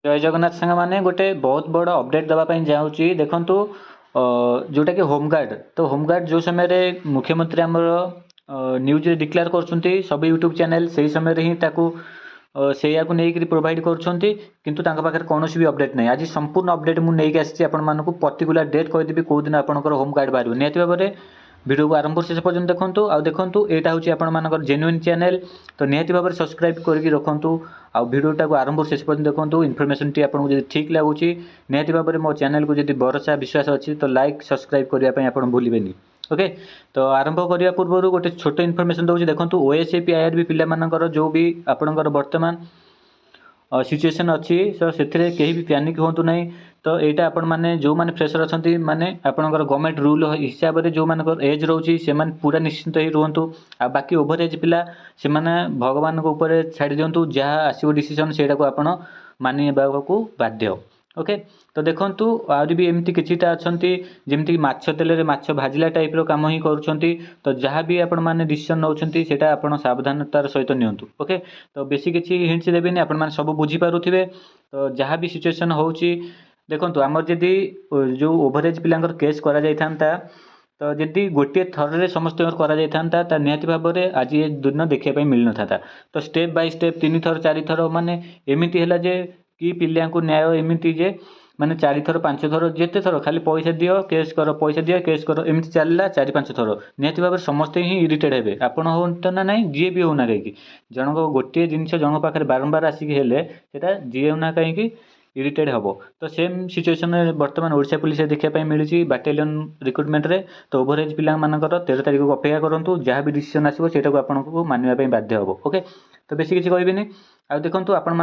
जय जगन्नाथ सांग मैंने गोटे बहुत बड़ अपडेट देवाई जाऊँगी देखूँ जोटा कि होमगार्ड तो होमगार्ड जो समय मुख्यमंत्री आमर न्यूज डिक्लेयर कर सब यूट्यूब चैनल से समय ही से नहीं प्रोवाइड कर कौन भी अपडेट नहीं आज संपूर्ण अपडेट मुझे आसी पर्टिकुलर डेट कहीदेवी कौ दिन आपंकर होमगार्ड बाहर निहत भाव में वीडियो को आरंभ शेष पर्यटन देखूँ देखूँ यहाँ हूँ आपर जेन्युइन चैनल तो निहत भाव में सब्सक्राइब करके रखुँ आ वीडियोटा को आरंभ शेष पर्यटन देखूँ इनफर्मेशन टी आपको जब ठीक लगुच निहत भाव में मो चैनल को जब भरोसा विश्वास अच्छी तो लाइक सब्सक्राइब करने आप भूलें ओके। तो आरंभ करने पूर्व गोटे छोट इनफर्मेशन दूसरी देखूँ ओएसएपी आईआरबी पिलामानकर जो भी आपणकर बर्तमान सिचुएशन अच्छी तो से कहीं भी पैनिक हूँ ना तो यहाँ आपण मैंने जो मैंने फ्रेशर अच्छा माने आपणकर गवर्नमेंट रूल हिसाब से जो मानकर एज रोचे से पूरा निश्चिंत ही रुहतु आ बाकी ओभर एज पिला से भगवान ऊपर छाड़ दिंतु जहाँ आसो डिसीजन से मानवा को बाध्य ओके। तो देखूँ आहरी भी एमती किछिटा अच्छी जमीक माछ तेल माछ भाजिला टाइप कम ही कर तो जहाँ भी आपण मैंने डिसीजन नौकरी से सावधानतार सहित नियंतु ओके। तो बेसी किसी हिंट्स देवेनि आपण मैंने सब बुझीपारे तो जहाँ भी सिचुएसन हो देखूँ आमर जदि जो ओभरेज पिलांकर केस करा जाइथांता तो जदि गोटे थर समस्त कर निहत भाव में आज ये दिन देखा मिल न था तो स्टेप बाय स्टेप 3 थर 4 थर माने एमती है जे कि पिला को न्याय एमती जे माने 4 थर 5 थर जिते थर खाली पैसा दियो केस कर पैसा दियो केस कर एमती चलला 4-5 थर निहत भाव में समस्ते ही इरिटेड हे आपण हो ना ना जी भी होना कहीं जन गोटे जिन जन पाखे बारंबार आसिक हेले जी होना कहीं इरिटेड हम तो सेम सिचुएसन बर्तमान ओडिशा पुलिस देखा मिली बाटालियन रिक्रुटमेंट रे तो ओभरेज पिला 13 तारीख को अपेक्षा करूँ जहाँ भी डिसीजन आसो से आपको मानवाई बाध्य हम ओके। तो बेसी किसी कहबी आ देखूँ आपण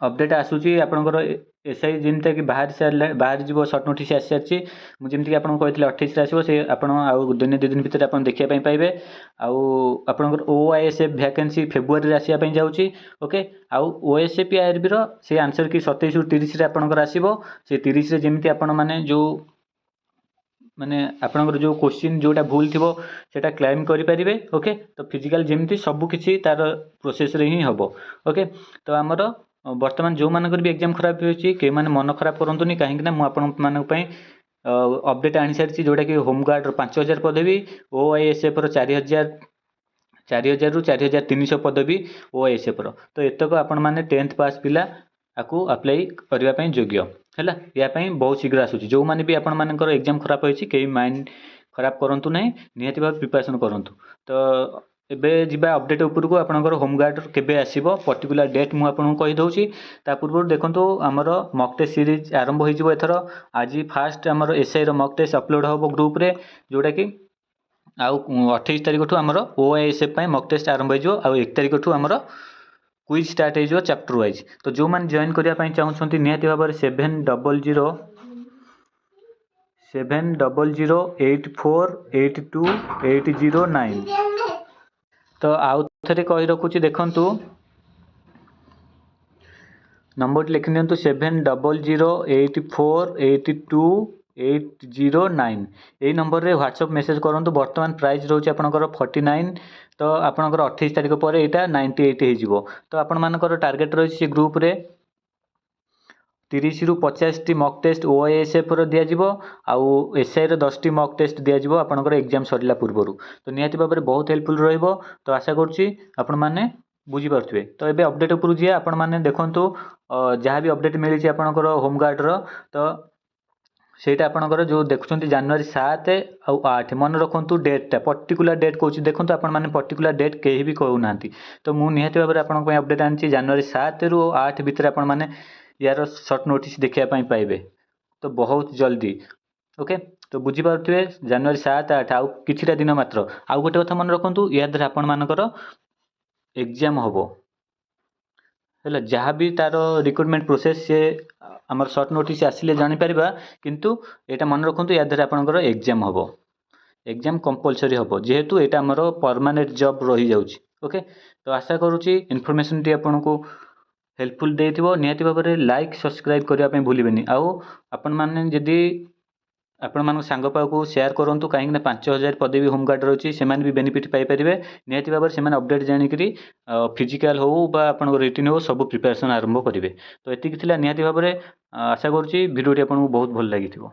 अपडेट आसूची आपंकर एसआई जमीटा कि बाहर जीव सर्ट नोटिस आसी सारी मुझे आपको कहते 28 आसो से आपड़ दिन 2 दिन भितर आप देखापी पाइबे आपंकर ओआईएसएफ वैकेंसी फेब्रुआरी आसापी जाऊँगी ओके। आउ ओएसएपी आईआरबी से आंसर कि 27 ରୁ 30 आपंकर आसो से 30 जमी आपण मैंने जो माने आपंकर जो क्वेश्चन जोटा भूल थी सेटा क्लेम करें ओके। तो फिजिकल जमी सबकि तार प्रोसेस रे ही हम ओके। तो आमर बर्तमान जो मानकर भी एग्जाम खराब होती कई मैंने मन खराब करतुनि कहीं मुझे अपडेट आनी सारी जोटा कि होमगार्ड 5000 पदवी ओआईएसएफ 4000 ରୁ 4300 पदवी ओआईएसएफ तो एतक आपण मैंने 10th पास पिला आपको अप्लाई करने योग्य है यापाई बहुत शीघ्र आसूँ जो मैंने भी आपण मानकर एग्जाम खराब होती कई माइंड खराब करूँ ना निहत भाव प्रिपरेशन करूँ। तो एबे जिबा अपडेट उपरको आपनकर होमगार्ड केबे आसीबो पर्टिकुलर डेट मु आपन कहि ता पूर्व देखंतु आमर मॉक टेस्ट सीरीज आरंभ होई जिवो एथरो आज फास्ट आमर एसआई रो मॉक टेस्ट अपलोड होबो ग्रुप रे जोटा कि आउ 28 तारिख ठू आमर ओआईएसएफ पई मॉक टेस्ट आरंभ होई जिवो आउ 1 तारिख ठू आमर क्विज स्टार्ट होई जिवो चैप्टर वाइज। तो जो मान जॉइन करिया पई चाहउछंती निहति भाबर 7008482809 तो आउ थे कही रखुची देखंतु नंबर लिखि दिंतु 7008482809 यही नंबर रे व्हाट्सएप मेसेज करंतु। बर्तमान प्राइस रोचे आपनकर 49 तो आपनकर 28 तारिख पर एटा 98 हे जिवो। तो आपण मानकर टार्गेट रही ग्रुप रे 30 ରୁ 50 टी मॉक टेस्ट ओआईएसएफ रो दिया जिवो आउ एसआई रो 10 टी मॉक टेस्ट दिया जिवो आपनकर एग्जाम सरिला पूर्वरु। तो निहति भाबरे बहुत हेल्पफुल रहिबो तो आशा करछि आपण माने बुझी पारथुबे। तो एबे अपडेट उपर जिया आपण माने देखंतु जहाँ भी अपडेट मिली आपनकर होमगार्ड रो तो सेटा आपनकर जो देखुछंती जनवरी 7 आउ 8 मन रखंतु डेटटा पर्टिकुलर डेट कहूँ देखंतु आपण माने पर्टिकुलर डेट केही भी कहू नांती तो मु निहति भाबरे आपन पय अपडेट आनछि जनवरी 7 ରୁ 8 भितर आपण माने यार सर्ट नोटिस देखा पाइबे तो बहुत जल्दी ओके। तो बुझी पारुथिबे जनवरी 7 8 आउ किछिटा दिन मात्र आउ गोटे कथा मन रखंतु या द्वारा आपण मानकर एग्जाम होबो हैला जहाँ भी तार रिक्रुटमेंट प्रोसेस से आमर सर्ट नोटिस आसिले जानि परिबा किंतु एटा मन रखंतु या द्वारा आपनकर एग्जाम होबो एग्जाम कंपलसरी होबो जेहेतु एटा हमर परमानेंट जॉब रही जाउची ओके। तो आशा करूची इनफॉरमेशन टी आपनको हेल्पफुल देथिबो निहति भाबरे लाइक सब्सक्राइब करबा पय भूलिबेनी आउ आपण माने जदी ଆପଣମାନଙ୍କ ସାଙ୍ଗ ପାଖକୁ ସେୟାର କରନ୍ତୁ କାହିଁକିନା 5000 ପଦେ ବି ହୋମଗାର୍ଡ଼ ରହିଛି ସେମାନେ ବି ବେନିଫିଟ୍ ପାଇପାରିବେ ନିହାତି ଭାବରେ ସେମାନେ ଅପଡ଼େଟ୍ ଜାଣିକରି ଫିଜିକାଲ୍ ହେଉ ବା ଆପଣଙ୍କ ରିଟିନ୍ ହେଉ ସବୁ ପ୍ରିପାରେସନ୍ ଆରମ୍ଭ କରିବେ ତ ଏତିକି ଥିଲା ନିହାତି ଭାବରେ ଆଶା କରୁଛି ଭିଡ଼ିଓଟି ଆପଣଙ୍କୁ ବହୁତ ଭଲ ଲାଗିଥିବ।